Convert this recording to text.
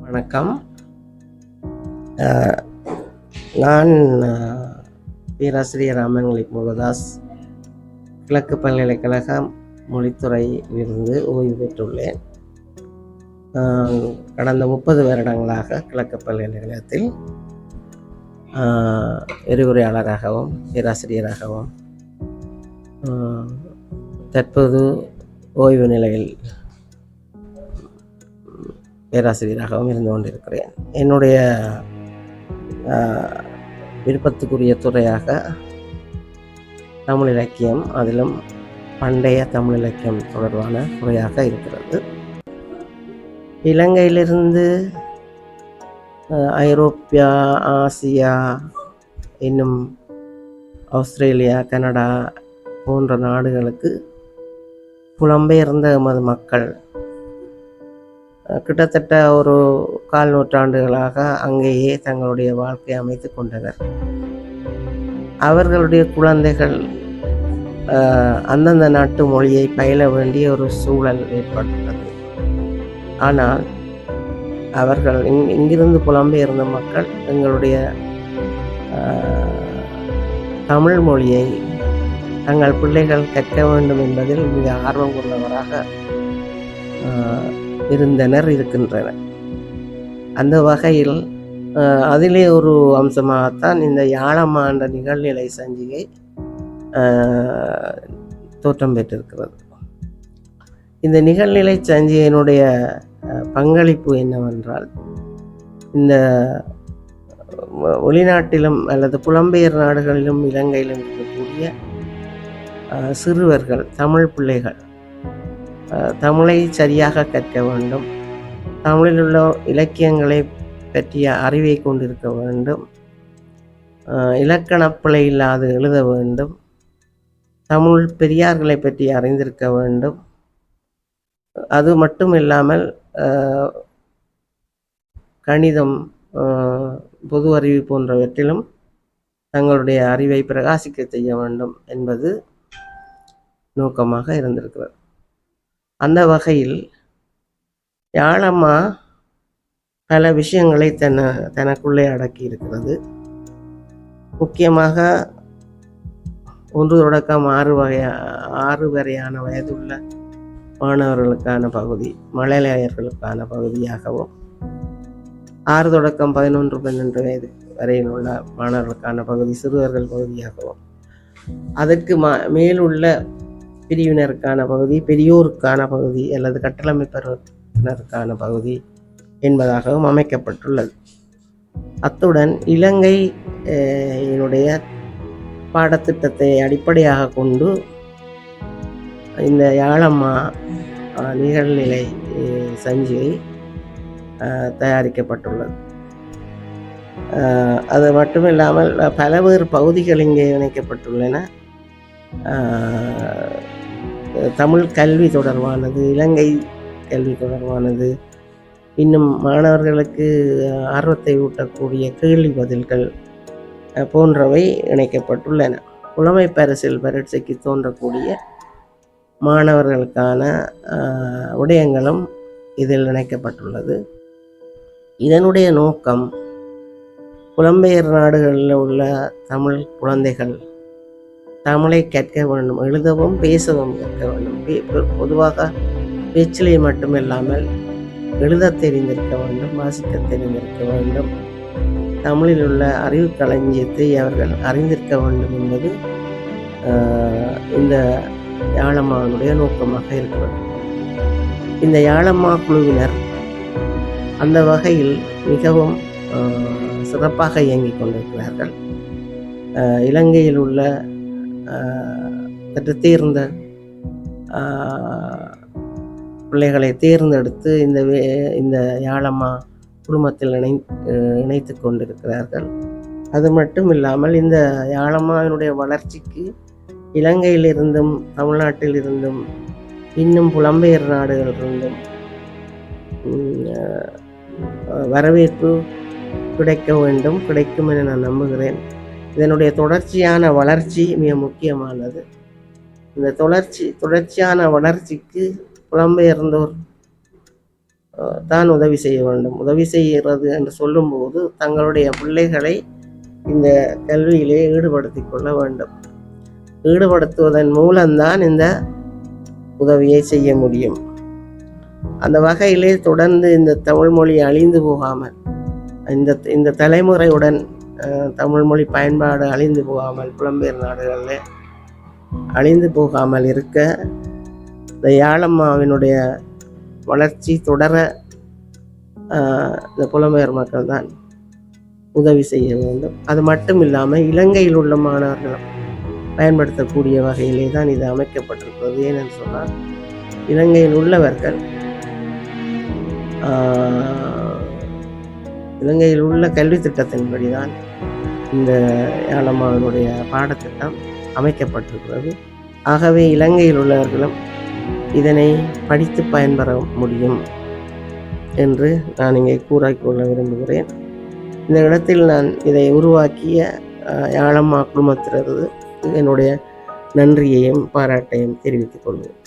வணக்கம். நான் பேராசிரியர் ராமன்மொழி முருகதாஸ், கிழக்கு பல்கலைக்கழகம் மொழித்துறையிலிருந்து ஓய்வு பெற்றுள்ளேன். கடந்த 30 வருடங்களாக கிழக்கு பல்கலைக்கழகத்தில் விரிவுரையாளராகவும் பேராசிரியராகவும் தற்போது ஓய்வு நிலையில் பேராசிரியராகவும் இருந்து கொண்டிருக்கிறேன். என்னுடைய விருப்பத்துக்குரிய துறையாக தமிழ் இலக்கியம், அதிலும் பண்டைய தமிழ் இலக்கியம் தொடர்பான துறையாக இருக்கிறது. இலங்கையிலிருந்து ஐரோப்பியா, ஆசியா, இன்னும் ஆஸ்திரேலியா, கனடா போன்ற நாடுகளுக்கு புலம்பெயர்ந்த எமது மக்கள் கிட்டத்தட்ட ஒரு 4 நூற்றாண்டுகளாக அங்கேயே தங்களுடைய வாழ்க்கையை அமைத்து கொண்டனர். அவர்களுடைய குழந்தைகள் அந்தந்த நாட்டு மொழியை பயில வேண்டிய ஒரு சூழல் ஏற்பட்டுள்ளது. ஆனால் அவர்கள் இங்கிருந்து புலம்பெயர்ந்த மக்கள் எங்களுடைய தமிழ் மொழியை தங்கள் பிள்ளைகள் கற்க வேண்டும் என்பதில் மிக ஆர்வம் கொண்டவராக இருக்கின்றனர். அந்த வகையில் அதிலே ஒரு அம்சமாகத்தான் இந்த யாழம்மா என்ற நிகழ்நிலை சஞ்சிகை தோற்றம் பெற்றிருக்கிறது. இந்த நிகழ்நிலை சஞ்சிகையினுடைய பங்களிப்பு என்னவென்றால், இந்த வெளிநாட்டிலும் அல்லது புலம்பெயர் நாடுகளிலும் இலங்கையிலும் இருக்கக்கூடிய சிறுவர்கள், தமிழ் பிள்ளைகள் தமிழை சரியாக கற்க வேண்டும், தமிழில் உள்ள இலக்கியங்களை பற்றிய அறிவை கொண்டிருக்க வேண்டும், இலக்கணப்பிழை இல்லாது எழுத வேண்டும், தமிழ் பெரியார்களை பற்றி அறிந்திருக்க வேண்டும். அது மட்டும் இல்லாமல் கணிதம், பொது அறிவு போன்றவற்றிலும் தங்களுடைய அறிவை பிரகாசிக்க செய்ய வேண்டும் என்பது நோக்கமாக இருந்திருக்கிறது. அந்த வகையில் யாழம்மா பல விஷயங்களை தனக்குள்ளே அடக்கி இருக்கிறது. முக்கியமாக 1 தொடக்கம் 6 வரையான வயதுள்ள மாணவர்களுக்கான பகுதி, மழலையர்களுக்கான பகுதியாகவும், 6 தொடக்கம் 11, 12 வயது வரையில் உள்ள மாணவர்களுக்கான பகுதி சிறுவர்கள் பகுதியாகவும், அதற்கு மேலுள்ள பிரிவினருக்கான பகுதி பெரியோருக்கான பகுதி அல்லது கட்டளமைப்பினருக்கான பகுதி என்பதாகவும் அமைக்கப்பட்டுள்ளது. அத்துடன் இலங்கை என்னுடைய பாடத்திட்டத்தை அடிப்படையாக கொண்டு இந்த யாழம்மா நிகழ்நிலை சஞ்சிகை தயாரிக்கப்பட்டுள்ளது. அது மட்டுமில்லாமல் பல்வேறு பகுதிகள் இங்கே இணைக்கப்பட்டுள்ளன. தமிழ் கல்வி தொடர்பானது, இலங்கை கல்வி தொடர்பானது, இன்னும் மாணவர்களுக்கு ஆர்வத்தை ஊட்டக்கூடிய கேள்வி பதில்கள் போன்றவை இணைக்கப்பட்டுள்ளன. புலமை பரிசில் பரீட்சைக்கு தோன்றக்கூடிய மாணவர்களுக்கான விடயங்களும் இதில் இணைக்கப்பட்டுள்ளது. இதனுடைய நோக்கம் புலம்பெயர் நாடுகளில் உள்ள தமிழ் குழந்தைகள் தமிழை கற்க வேண்டும், எழுதவும் பேசவும் கற்க வேண்டும். பொதுவாக பேச்சிலே மட்டுமில்லாமல் எழுத தெரிந்திருக்க வேண்டும், வாசிக்க தெரிந்திருக்க வேண்டும், தமிழில் உள்ள அறிவு களஞ்சியத்தை அவர்கள் அறிந்திருக்க வேண்டும் என்பது இந்த யாழம்மாவினுடைய நோக்கமாக இருக்கிறது. இந்த யாழம்மா குழுவினர் அந்த வகையில் மிகவும் சிறப்பாக இயங்கிக் கொண்டிருக்கிறார்கள். இலங்கையில் உள்ள தேர்ந்த பிள்ளைகளை தேர்ந்தெடுத்து இந்த யாழம்மா குடும்பத்தில் இணைத்து கொண்டிருக்கிறார்கள். அது மட்டும் இல்லாமல் இந்த யாழம்மாவினுடைய வளர்ச்சிக்கு இலங்கையிலிருந்தும் தமிழ்நாட்டிலிருந்தும் இன்னும் புலம்பெயர் நாடுகளிலிருந்தும் வரவேற்பு கிடைக்க வேண்டும், கிடைக்கும் என நான் நம்புகிறேன். இதனுடைய தொடர்ச்சியான வளர்ச்சி மிக முக்கியமானது. இந்த தொடர்ச்சியான வளர்ச்சிக்கு புலம்பெயர்ந்தோர் தான் உதவி செய்ய வேண்டும். உதவி செய்கிறது என்று சொல்லும்போது தங்களுடைய பிள்ளைகளை இந்த கல்வியிலே ஈடுபடுத்தி கொள்ள வேண்டும். ஈடுபடுத்துவதன் மூலம்தான் இந்த உதவியை செய்ய முடியும். அந்த வகையிலே தொடர்ந்து இந்த தமிழ் மொழி அழிந்து போகாமல், இந்த தலைமுறையுடன் தமிழ் மொழி பயன்பாடு அழிந்து போகாமல், புலம்பெயர் நாடுகளில் அழிந்து போகாமல் இருக்க இந்த யாழம்மாவினுடைய வளர்ச்சி தொடர இந்த புலம்பெயர் மக்கள் தான் உதவி செய்ய வேண்டும். அது மட்டும் இல்லாமல் இலங்கையில் உள்ள மாணவர்களும் பயன்படுத்தக்கூடிய வகையிலே தான் இது அமைக்கப்பட்டிருக்கிறது. ஏனென்று சொன்னால் இலங்கையில் உள்ளவர்கள் இலங்கையில் உள்ள கல்வி திட்டத்தின்படி தான் இந்த யாழம்மாவினுடைய பாடத்திட்டம் அமைக்கப்பட்டிருக்கிறது. ஆகவே இலங்கையில் உள்ளவர்களும் இதனை படித்து பயன்பெற முடியும் என்று நான் இங்கே கூறிக்கொள்ள விரும்புகிறேன். இந்த இடத்தில் நான் இதை உருவாக்கிய யாழம்மா குடும்பத்தினருக்கு என்னுடைய நன்றியையும் பாராட்டையும் தெரிவித்துக் கொள்வேன்.